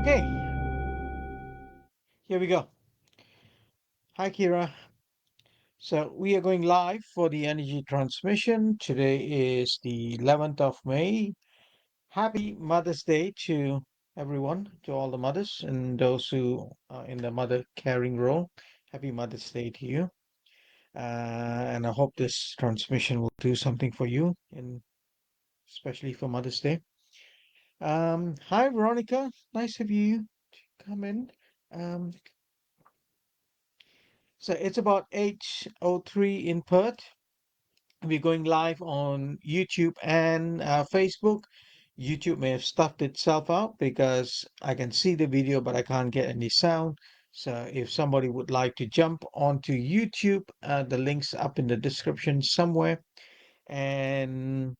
Okay, here we go. Hi, Kira. So we are going live for the energy transmission. Today is the 11th of May. Happy Mother's Day to everyone, to all the mothers and those who are in the mother caring role. Happy Mother's Day to you. And I hope this transmission will do something for you, and especially for Mother's Day. Hi, Veronica. Nice of you to come in. Um, so it's about 8:03 in Perth. We're going live on YouTube and Facebook. YouTube may have stuffed itself out because I can see the video, but I can't get any sound. So if somebody would like to jump onto YouTube, the link's up in the description somewhere and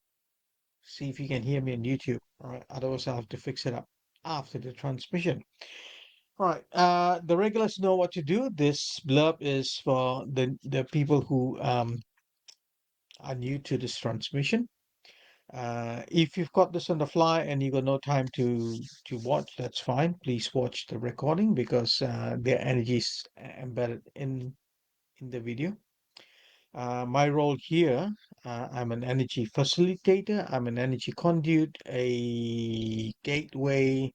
see if you can hear me on YouTube. All right. Otherwise, I'll have to fix it up after the transmission. All right. The regulars know what to do. This blurb is for the people who are new to this transmission. If you've got this on the fly and you got no time to watch, that's fine. Please watch the recording because their energy is embedded in the video. My role here, I'm an energy facilitator. I'm an energy conduit, a gateway,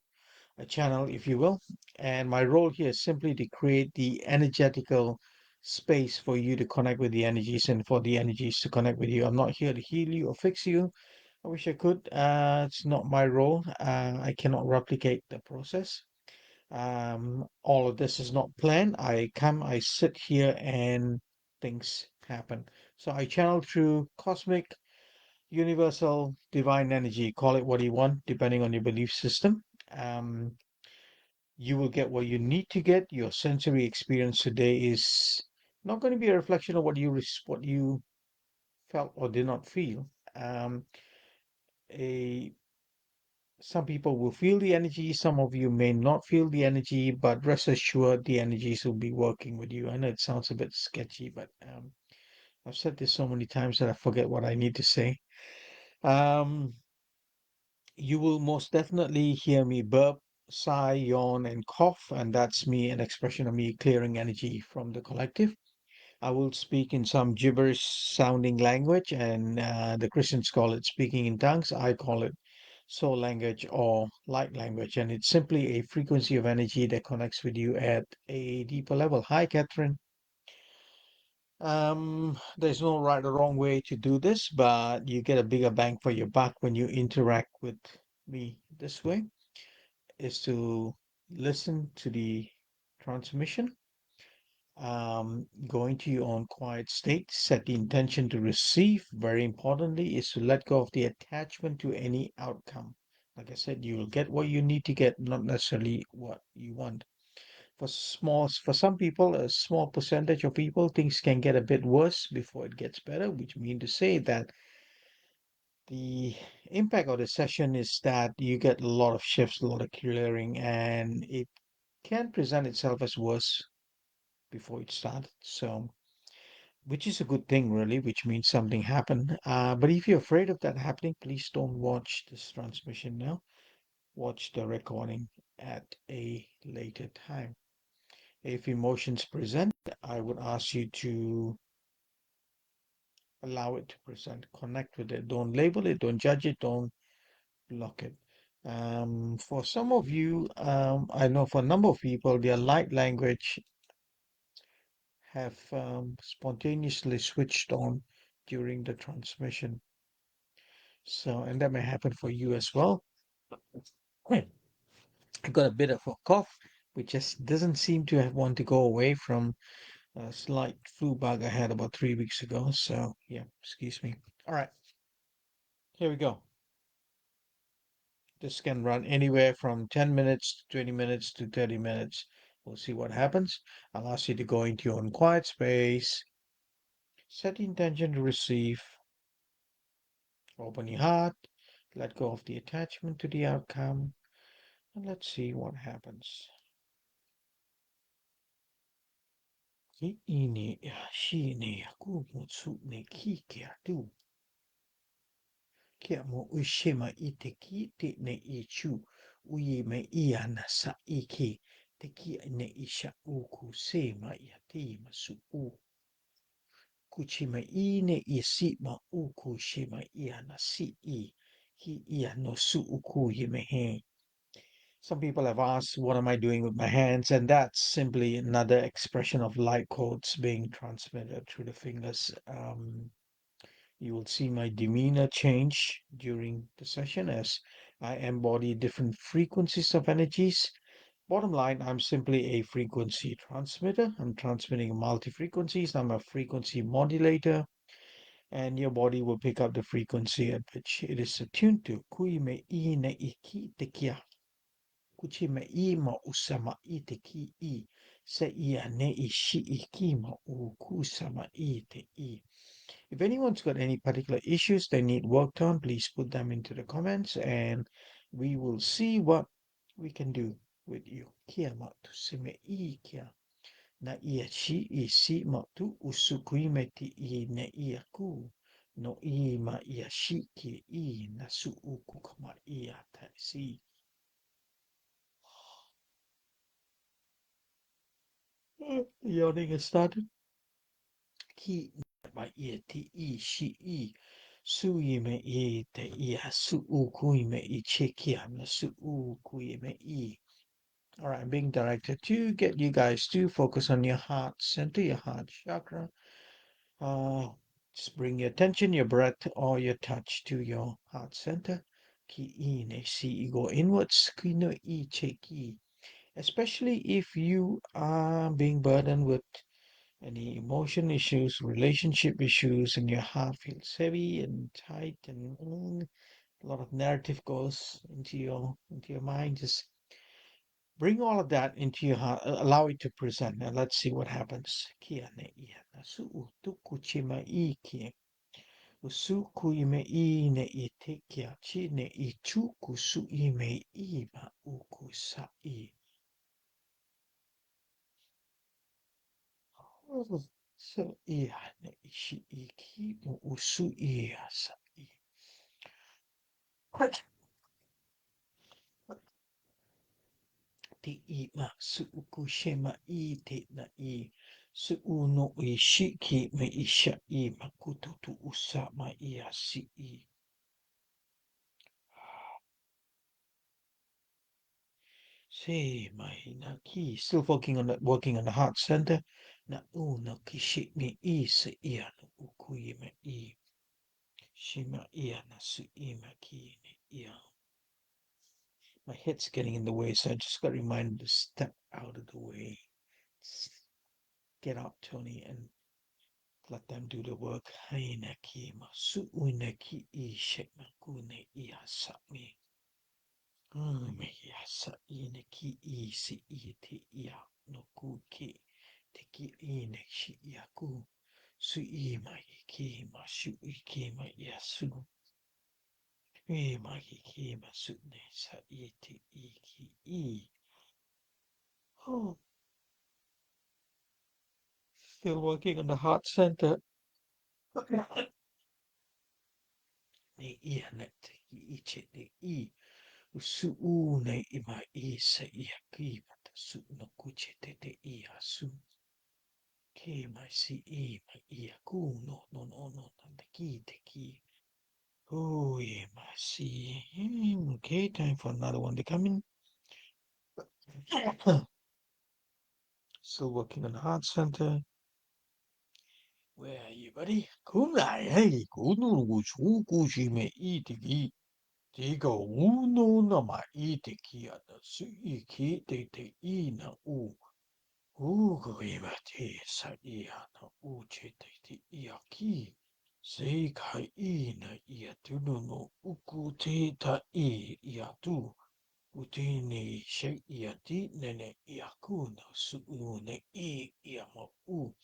a channel, if you will. And my role here is simply to create the energetical space for you to connect with the energies and for the energies to connect with you. I'm not here to heal you or fix you. I wish I could. It's not my role. I cannot replicate the process. All of this is not planned. I come, I sit here, and things happen. So I channel through cosmic, universal, divine energy. Call it what you want, depending on your belief system. Um, you will get what you need to get. Your sensory experience today is not going to be a reflection of what you felt or did not feel. Um, a Some people will feel the energy, some of you may not feel the energy, but rest assured the energies will be working with you. I know it sounds a bit sketchy, but I've said this so many times that I forget what I need to say. Um, you will most definitely hear me burp, sigh, yawn, and cough, and that's me, an expression of me clearing energy from the collective. I will speak in some gibberish sounding language, and the Christians call it speaking in tongues. I call it soul language or light language, and it's simply a frequency of energy that connects with you at a deeper level. Hi, Catherine. There's no right or wrong way to do this, but you get a bigger bang for your buck when you interact with me this way, is to listen to the transmission, go into your own quiet state, set the intention to receive. Very importantly, is to let go of the attachment to any outcome. Like I said, you will get what you need to get, not necessarily what you want. For some people, a small percentage of people, things can get a bit worse before it gets better, which means to say that the impact of the session is that you get a lot of shifts, a lot of clearing, and it can present itself as worse before it started. So which is a good thing, really, which means something happened. But if you're afraid of that happening, please don't watch this transmission now. Watch the recording at a later time. If emotions present, I would ask you to allow it to present, connect with it. Don't label it, don't judge it, don't block it. For some of you, I know for a number of people, their light language have spontaneously switched on during the transmission. So, and that may happen for you as well. I got a bit of a cough, which just doesn't seem to have want to go away from a slight flu bug I had about 3 weeks ago. So, yeah, excuse me. All right, here we go. This can run anywhere from 10 minutes to 20 minutes to 30 minutes. We'll see what happens. I'll ask you to go into your own quiet space, set the intention to receive, open your heart, let go of the attachment to the outcome, and let's see what happens. Ki ini shi ni ku mo tsu ne ki kia tu. Kia mo ushima ite ki te ne i chu. uye me ia na sa iki te ki ne isha uku se ma ia te ma su u kuchi me I ne I si ma uku she ma ia na si I ki ia no su uku ye me he. Some people have asked, what am I doing with my hands? And that's simply another expression of light codes being transmitted through the fingers. You will see my demeanor change during the session as I embody different frequencies of energies. Bottom line, I'm simply a frequency transmitter. I'm transmitting multi frequencies. I'm a frequency modulator, and your body will pick up the frequency at which it is attuned to. Kui me I ne iki te kia. Kuchi me I ma usama I te ki I. Se ia ne I shi I ki ma u kusama I te I. If anyone's got any particular issues they need worked on, please put them into the comments and we will see what we can do with you. Kia matu seme I kia. Na ia shi I si matu usukui me ti I ne ia ku. No I ma ia shi ki I na su uku kama ia ta si. Yawning has started. Ki ma ia ti I shi I. Sui me I te ia su ukui me I chekia na su ukui me I. All right, I'm being directed to get you guys to focus on your heart center, your heart chakra. Uh, just bring your attention, your breath, or your touch to your heart center. Ki I ne si go inwards, ki no I cheki. Especially if you are being burdened with any emotion issues, relationship issues, and your heart feels heavy and tight, and a lot of narrative goes into your mind. Just bring all of that into your heart. Allow it to present, and let's see what happens. Kia ne ia na su tuku chima I kia. Usuku I me I ne I te kia chi ne I chuku su I me I ma uku sa I. So ia ne ishi iki mo usu ia sa I. Te I ma su uku shema I te na I. Su uno I shiki me isha I ma kututu usa ma ia si I. Se mai na ki. Still working on the heart center. Na uno kishi me I se ia no uku I me I. Shima ia na su I ma ki ne ia. My head's getting in the way, so I just got reminded to step out of the way. Get out, Tony, and let them do the work. Hainaki masu unaki I shekmakune iasami. Me yasa inaki I si iti ia no kuki. Teki ine shi yaku. Su ima iki masu iki ma yasu. Ima iki masu ne sa iti iki I. Oh. Still working on the heart center. Ne ia ne te iche ne I. Usu u ne ima I se ia ki mata su no kuche te te ia su. Ke mai si I ma ia ku no te ki. Oh yeah, my see. Okay, time for another one to come in. Still working on the heart center. Where are you, buddy? Come on, hey, kuno chu kushi me itiki. Tika uno na ma itiki ana su iki te te ina u. Ugo ima te sa ia na uche te te ia ki. Seikai ina ia tunu no uku te ta I ia tu. Utini she ia ti nene ia kuna su ne I ia mo u.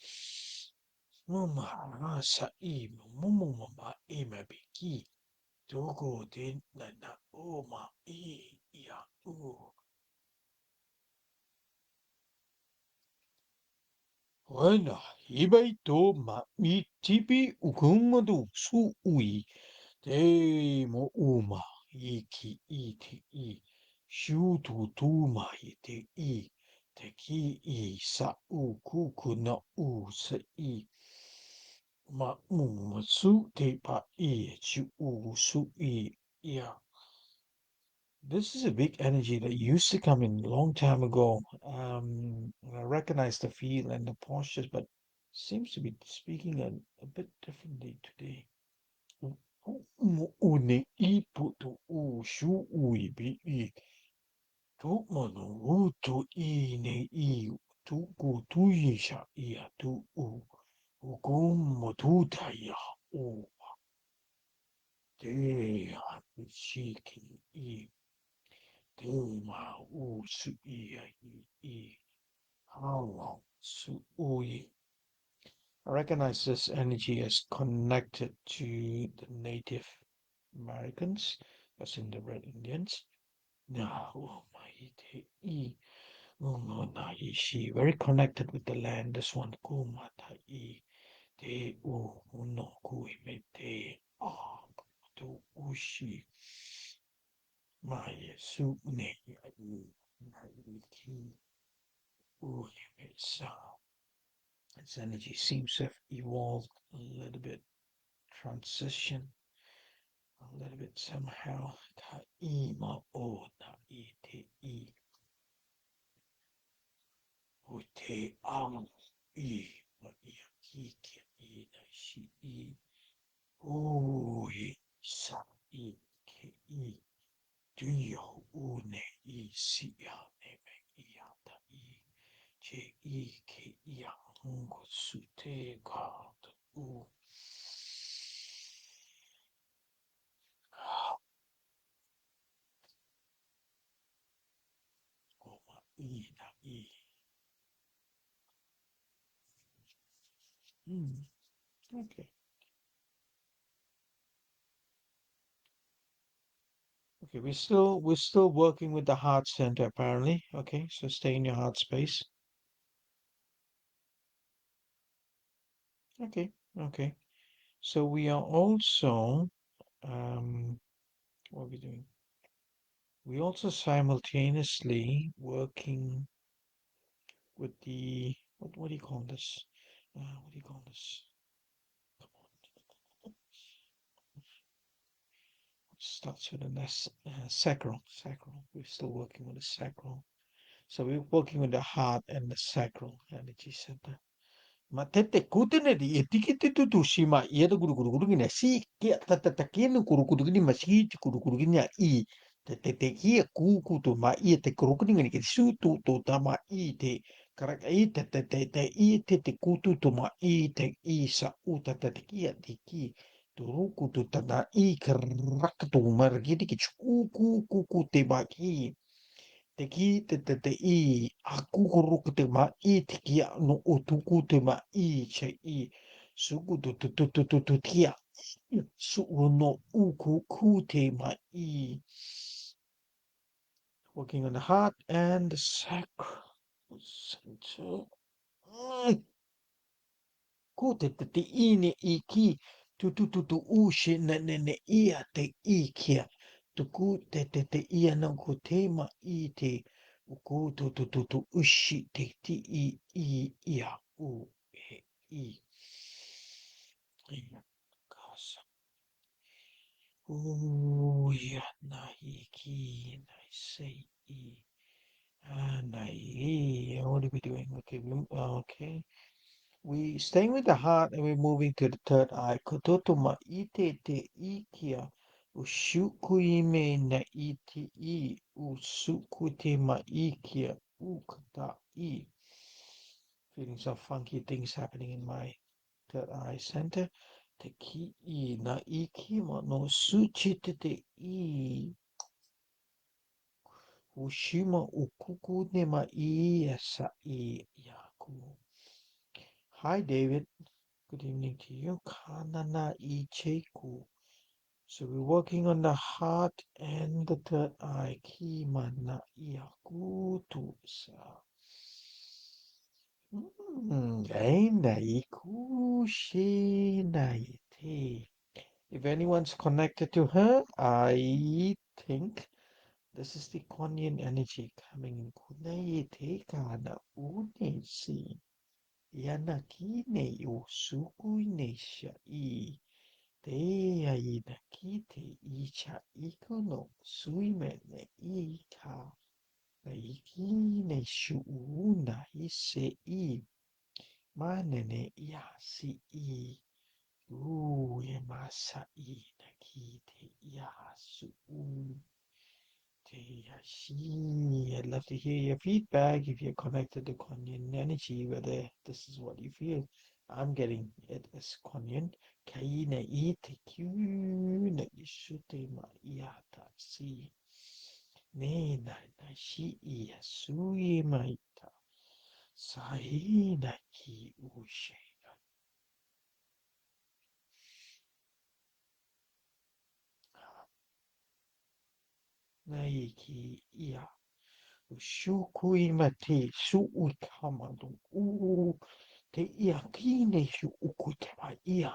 Mama rasa I mumu mama I me biki. Togo de nana o ma I ia u. Wana hibai to ma mi tipi ukumadu su ui. Te mo uma iki iti I. Shu tu tu mai te i. Te ki i sa u kuku na u sa i. Ma u ma su te pa i. Chu u su i. Yeah. This is a big energy that used to come in a long time ago. I recognize the feel and the postures, but seems to be speaking a bit differently today. U- ne i putu u shu ui bi i tu manu u tu I ne i tu ku tu yi sha I a tu u ku mo tu ta ya u te a shi ki I te ma u su I a I how su ui. I recognize this energy as connected to the Native Americans, as in the Red Indians. No, very connected with the land. This one, kumatai, te no kuimete, to ushi, my su ne, ki, uimesa. Its energy seems to have evolved a little bit, transition a little bit somehow. Ta ima o na I te I. Ute am I ma ia kiki I na shi I o sa I ke I duyo une I si a ne me ia ta I che I ke ia hungo su te ka u o ma I na I. Hmm. Okay. Okay, we're still working with the heart center apparently. Okay, so stay in your heart space. Okay, okay. So we are also what are we doing? We also simultaneously working with the what do you call this? What do you call this? Come on. Starts with an S. Sacral. Sacral. We're still working with the sacral. So we're working with the heart and the sacral energy center. Ma tete kutene di etiki tu tu shima yedo guru guru guru gina si kia tata takino guru guru gini maski guru guru gina I te te kia kuku tu ma I te guru guru gini ki su tu ta ma I te karaka I te I te kutu tu ma I te I sa u tata te kia te ki tu ruku tu tata I karaka tu margiti ki chuku kuku te ma ki te ki te I a kukuru te ma I te kia no o tuku te ma I che I suku tu kia su no uku ku te ma I working on the heart and the sacral center. Ko te I ne I ki tu u she ne ia te I kia tu ku te ia na ko te ma I te u ko tu ushi te ti I ia u he I ia kasa u ia na I ki na say I na I what are we doing okay okay. We staying with the heart and we're moving to the third eye. Kototo ma ite te ikia. Ushuku ime na ite I. Usuku te ma ikia. Ukata I. Feeling some funky things happening in my third eye center. Te ki I na iki ma no suchi te te I. Ushima ukuku ne ma I asa I yaku. Hi David. Good evening to you. Kanana Icheku. So we're working on the heart and the third eye. Kimana Iakutu sa. Aina iku shinaite. If anyone's connected to her, I think This is the Kuan Yin energy coming in. Kunai te kana une si. Yana ki ne o sukui ne sha I. Te ai na ki te I cha iko no suime ne I ka. Na iki ne shu una I se I. Mane ne ia si I. E masa I na ki te ia su u. I'd love to hear your feedback if you're connected to Kuan Yin energy, whether this is what you feel. I'm getting it as Kuan Yin. Kai na I te kiu na ishute ma iata si. Ne na shi I asui ma ita. Sai na ki ushe. Na iki ia. Shukui mate su ukamado u te ia kine su ukutama ia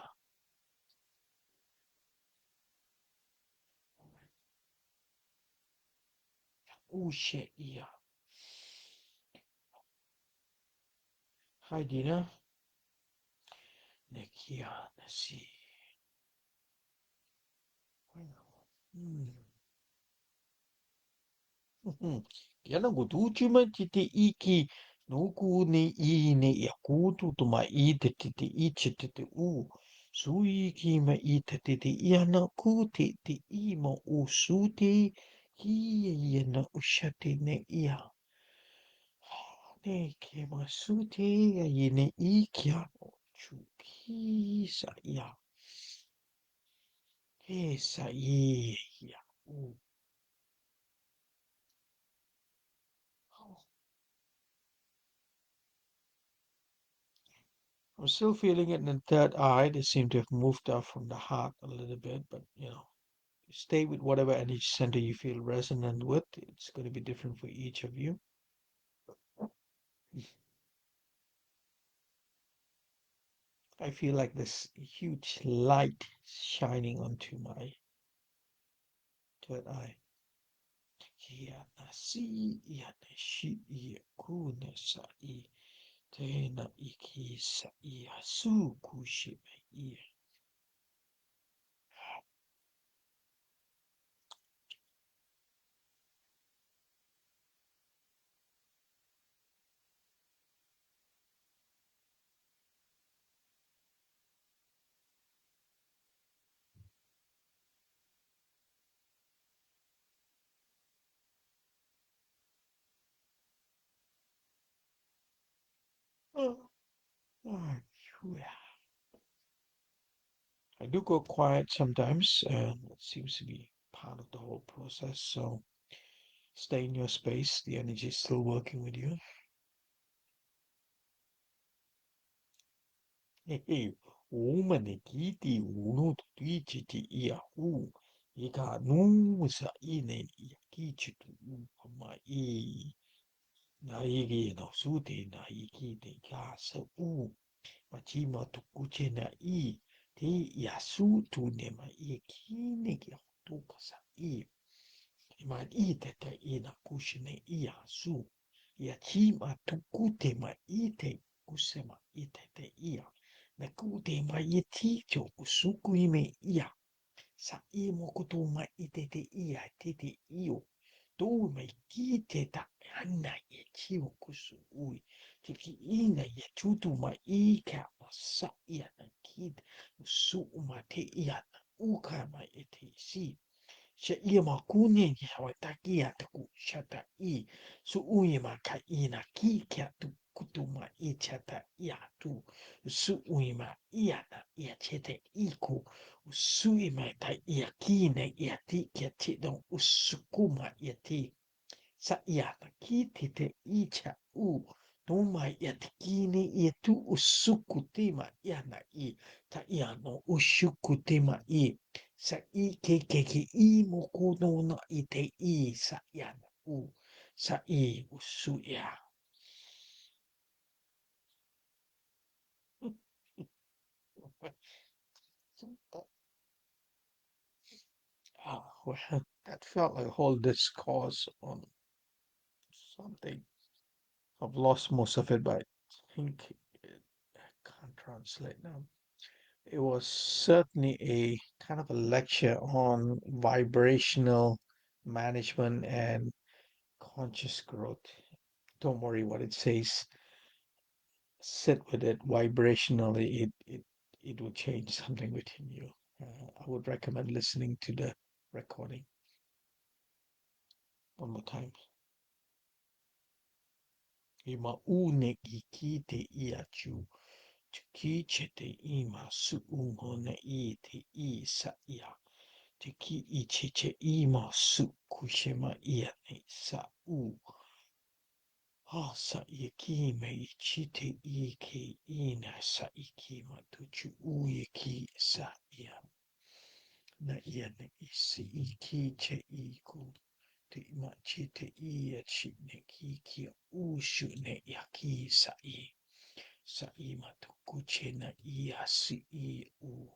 ushe ia. Hi Dina, nekia nasi. Hmm. Kiana gutuchima tite iki nuku ne I ne yakutu tuma I te tite ichi tite u. Sui ki ma I te tite iana ku te te I ma u su te ki iana ushate ne ia. Ne ke ma su te iane I kia no chuki sa ia. He sa ia. U. I'm still feeling it in the third eye. They seem to have moved up from the heart a little bit, but stay with whatever energy center you feel resonant with. It's going to be different for each of you. I feel like this huge light shining onto my third eye. Ia na si, ia na shi, ia ku na sa I, te na iki sa ia su kushi me ia. Oh, oh, I do go quiet sometimes, and it seems to be part of the whole process. So stay in your space. The energy is still working with you. Hey, woman, kiti uno tuichiti ia u. Ika nusa ine ia kichitu u kama I. Na igi no sute na iki te kasa u. Machima tukuche na I. Te ia su tu ne ma I kine ki hotu kasa I. Ma I te te ina kushine ia su. Ia chima tukute ma I te kusema I te te ia. Na kute ma I ticho usuku ime ia. Sa I mokoto ma I te te ia te te io. Tō mai ki te ta ana e tio kusu ui. Te ki ina e tutu ma I ka ma sa ia na ki usu ma te ia na uka ma e te si. She ia ma kune ni hawa taki a taku shata I. So ui ma ka ina ki kia tu kutu ma I chata ia tu. Su ui ma ia na ia chete iku. Su i ma ta ia ki ne ia ti kia te don usuku ma ia ti. Sa ia na ki te te icha u. No mai ia te kine ia tu usuku te ma ia na I. Ta ia no usuku te ma I. Sa I ke I moku no na I te I sa ia na u. Sa I usu ia. Well, that felt like a whole discourse on something. I've lost most of it, but I think I can't translate now. It was certainly a kind of a lecture on vibrational management and conscious growth. Don't worry what it says. Sit with it vibrationally. It will change something within you. I would recommend listening to the recording one more time. Ima une iki te iachu, ki che te ima su ungona i te I sa ia, te ki I che ima su kushema ia ne sa u. Ha sa ia ki me I chi te I ke ina sa I ki ma tu chu u I ki sa ia. Na ia ne I si I ki che I ku. Te ima chi te I a chi ne ki u shu ne ia ki sa I. Sa I ma tu kuche na I a si I u.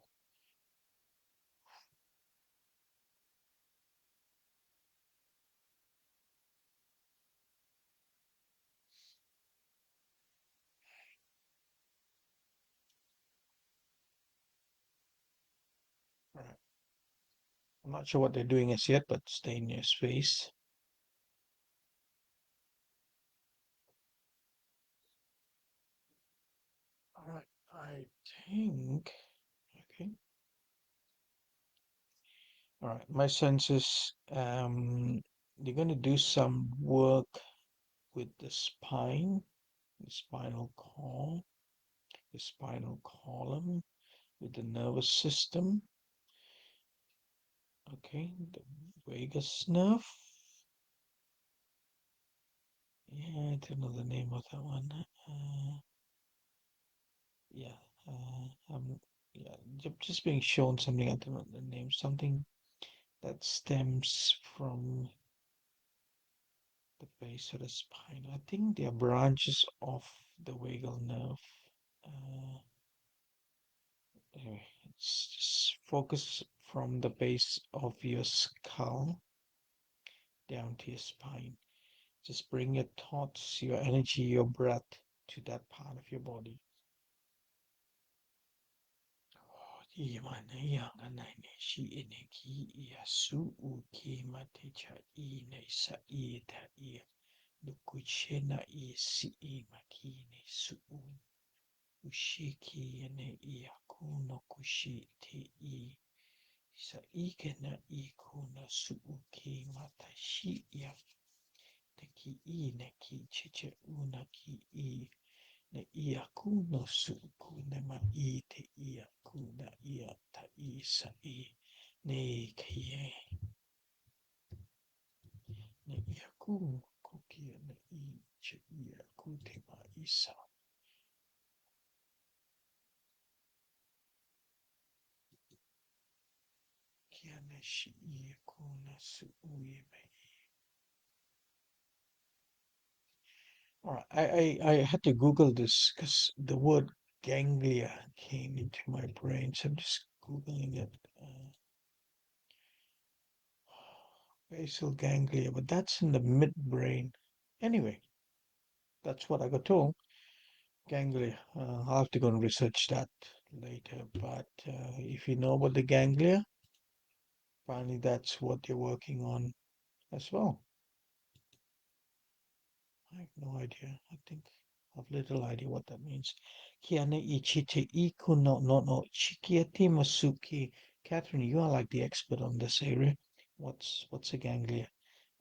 All right. I'm not sure what they're doing as yet, but stay in your space. All right. I think. Okay. All right. My sense is they're going to do some work with the spine, the spinal cord, the spinal column, with the nervous system. Okay. The vagus nerve. Yeah, I don't know the name of that one. Yeah, yeah, just being shown something. I don't know the name. Something that stems from the base of the spine. I think they are branches of the vagal nerve. Uh, anyway, it's just focus from the base of your skull down to your spine. Just bring your thoughts, your energy, your breath to that part of your body. Imana yang anai ne shi ine ki ia su u ki mate cha I ne sa I ta I nukuche na I si I maki ne su u ushiki ne I akuno kushi te I sa I ke na I kuna su u ki mata shi ia te ki I ne ki chiche una ki I ne ia kuno suku ne ma I te ia kuna ia ta I sa I ne kie ne ia kuno kukia ne I che ia ku te ma I sa kia ne shi ia kuna su ui me. All right, I had to Google this because the word ganglia came into my brain, so I'm just Googling it. Basal ganglia, but that's in the midbrain. Anyway, that's what I got told. Ganglia. I'll have to go and research that later. But if you know about the ganglia, apparently that's what you're working on as well. I have no idea. I think I have little idea what that means. Kiane ichite iku no chikiati masuki. Catherine, you are like the expert on this area. What's a ganglia?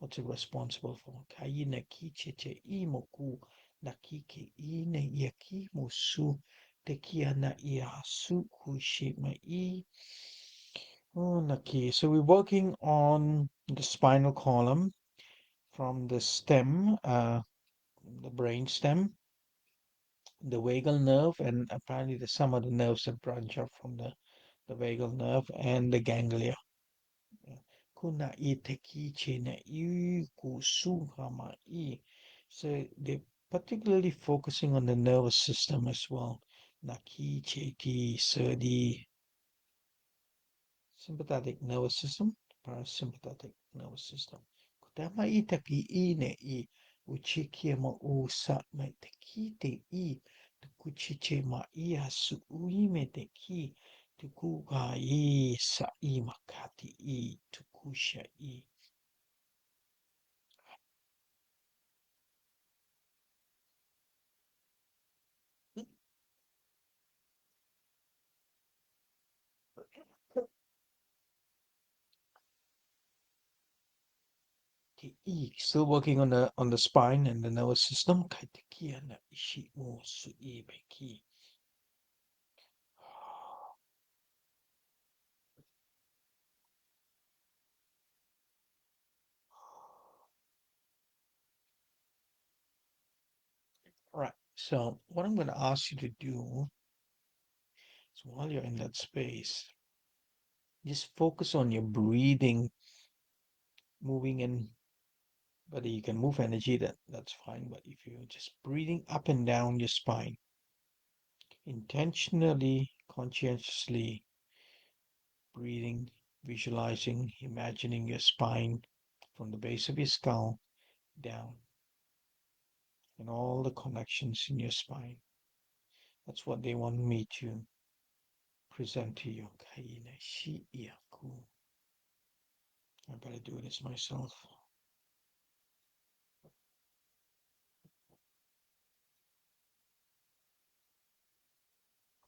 What's it responsible for? Kaina kichete imoku nakike ine yaki musu tekia na iasu kushima i. Oh, naki. So we're working on the spinal column from the stem, the brain stem, the vagal nerve, and apparently there's some other nerves that branch off from the vagal nerve and the ganglia. Kuna iteki chena i kusugama i. So they're particularly focusing on the nervous system as well. Naki cheti sadi sympathetic nervous system. parasympathetic nervous system. Kutama itaki ine I uchikie ma usa me te ki te I tukuchiche ma ia su uime te ki tukuga I sa I makati I tukusha I. The E, still working on the spine and the nervous system. Kaitekia na ishi o su ibe ki. Right. So what I'm going to ask you to do is while you're in that space, just focus on your breathing, moving in. Whether you can move energy, that's fine. But if you're just breathing up and down your spine, intentionally, conscientiously breathing, visualizing, imagining your spine from the base of your skull down and all the connections in your spine. That's what they want me to present to you. I better do this myself.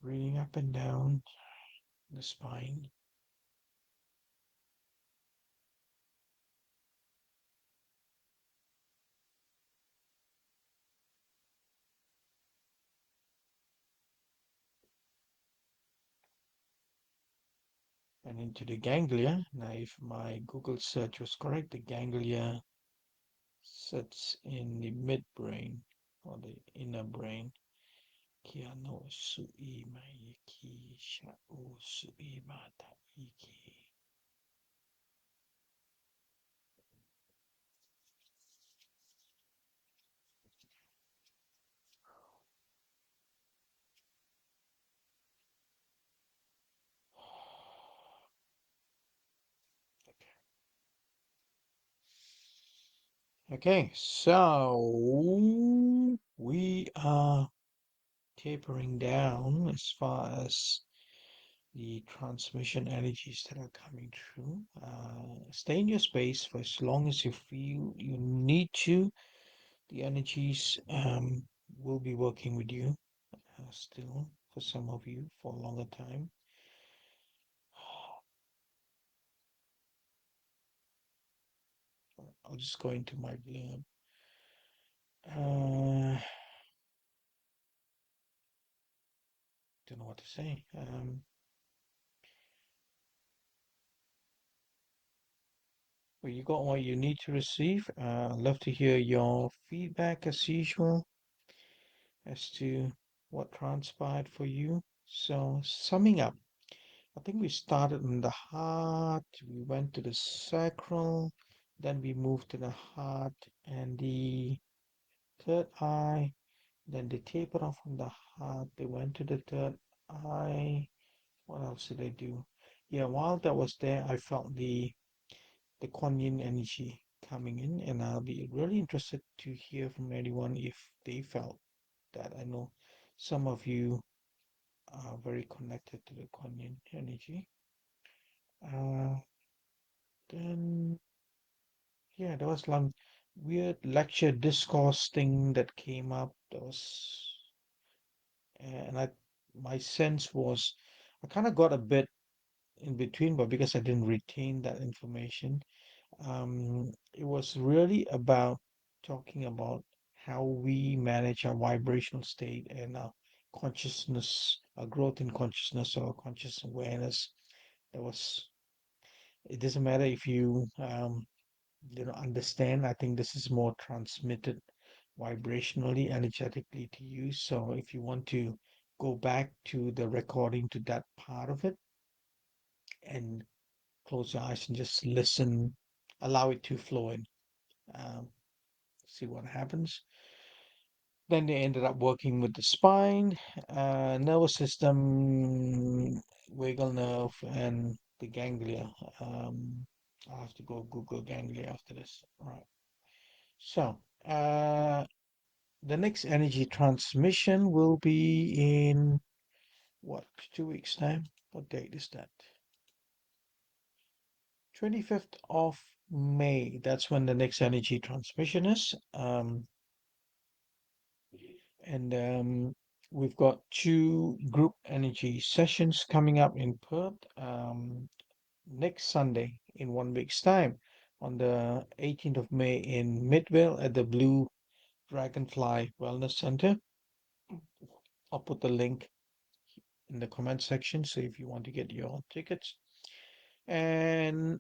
Breathing up and down the spine. And into the ganglia. Now, if my Google search was correct, the ganglia sits in the midbrain or the inner brain. Kia no sui mai ki sha o sui mata iki. Okay, so we are tapering down as far as the transmission energies that are coming through. Stay in your space for as long as you feel you need to. The energies will be working with you still for some of you for a longer time. I'll just go into my blurb. Don't know what to say. Well, you got what you need to receive. I'd love to hear your feedback as usual as to what transpired for you. So, summing up, I think we started in the heart, we went to the sacral, then we moved to the heart and the third eye, then they tapered off from the heart, they went to the third eye. What else did they do? Yeah, while that was there, I felt the Kuan Yin energy coming in, and I'll be really interested to hear from anyone if they felt that. I know some of you are very connected to the Kuan Yin energy. Uh, then, yeah, there was some weird lecture discourse thing that came up. There was, and my sense was, I kind of got a bit in between, but because I didn't retain that information, it was really about talking about how we manage our vibrational state and our consciousness, our growth in consciousness or conscious awareness. There was, it doesn't matter if you understand. I think this is more transmitted vibrationally, energetically to you. So if you want to go back to the recording to that part of it and close your eyes and just listen, allow it to flow in. Um, See what happens. Then they ended up working with the spine, nervous system, vagal nerve, and the ganglia. I'll have to go Google Ganglia after this. All right. So, uh, the next energy transmission will be in what, 2 weeks' time? What date is that? 25th of May. That's when the next energy transmission is. And we've got two group energy sessions coming up in Perth next Sunday in 1 week's time on the 18th of May in Midvale at the Blue Dragonfly Wellness Center. I'll put the link in the comment section so if you want to get your tickets. And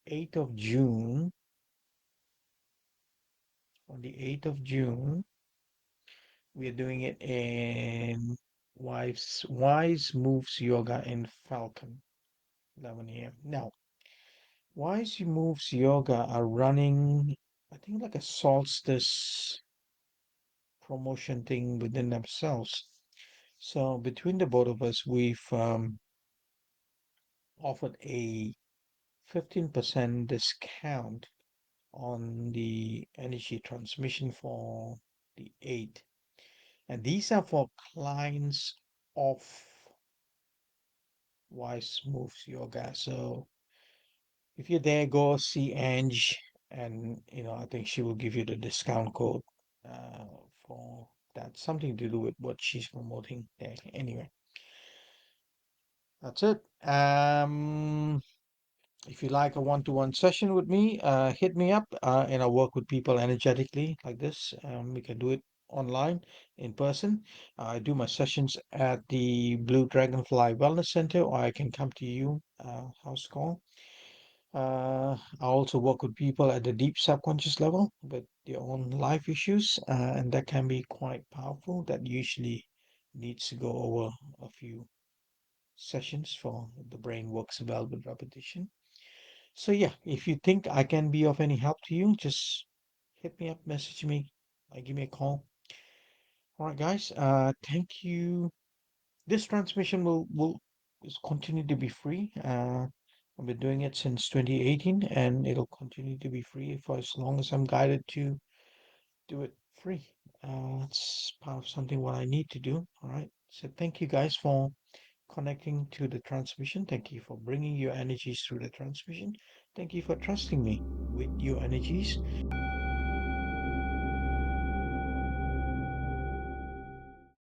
eighth of June, on the 8th of June, we are doing it in Wise Moves Yoga in Falcon, 11 a.m. Now, Wise Moves Yoga are running, I think, like a solstice promotion thing within themselves. So between the both of us, we've offered a 15% discount on the energy transmission for the 8th. And these are for clients of Wise Moves Yoga. So if you're there, go see Ange, and I think she will give you the discount code uh, for that. Something to do with what she's promoting there. Anyway, that's it. If you like a one-to-one session with me, hit me up, and I work with people energetically like this. We can do it online, in person. I do my sessions at the Blue Dragonfly Wellness Center, or I can come to you, house call. I also work with people at the deep subconscious level with their own life issues, and that can be quite powerful. That usually needs to go over a few sessions for the brain works well with repetition. So yeah, if you think I can be of any help to you, just hit me up, message me, give me a call. All right, guys. Thank you. This transmission will is continue to be free. I've been doing it since 2018, and it'll continue to be free for as long as I'm guided to do it free. It's part of something what I need to do. All right. So thank you guys for connecting to the transmission. Thank you for bringing your energies through the transmission. Thank you for trusting me with your energies.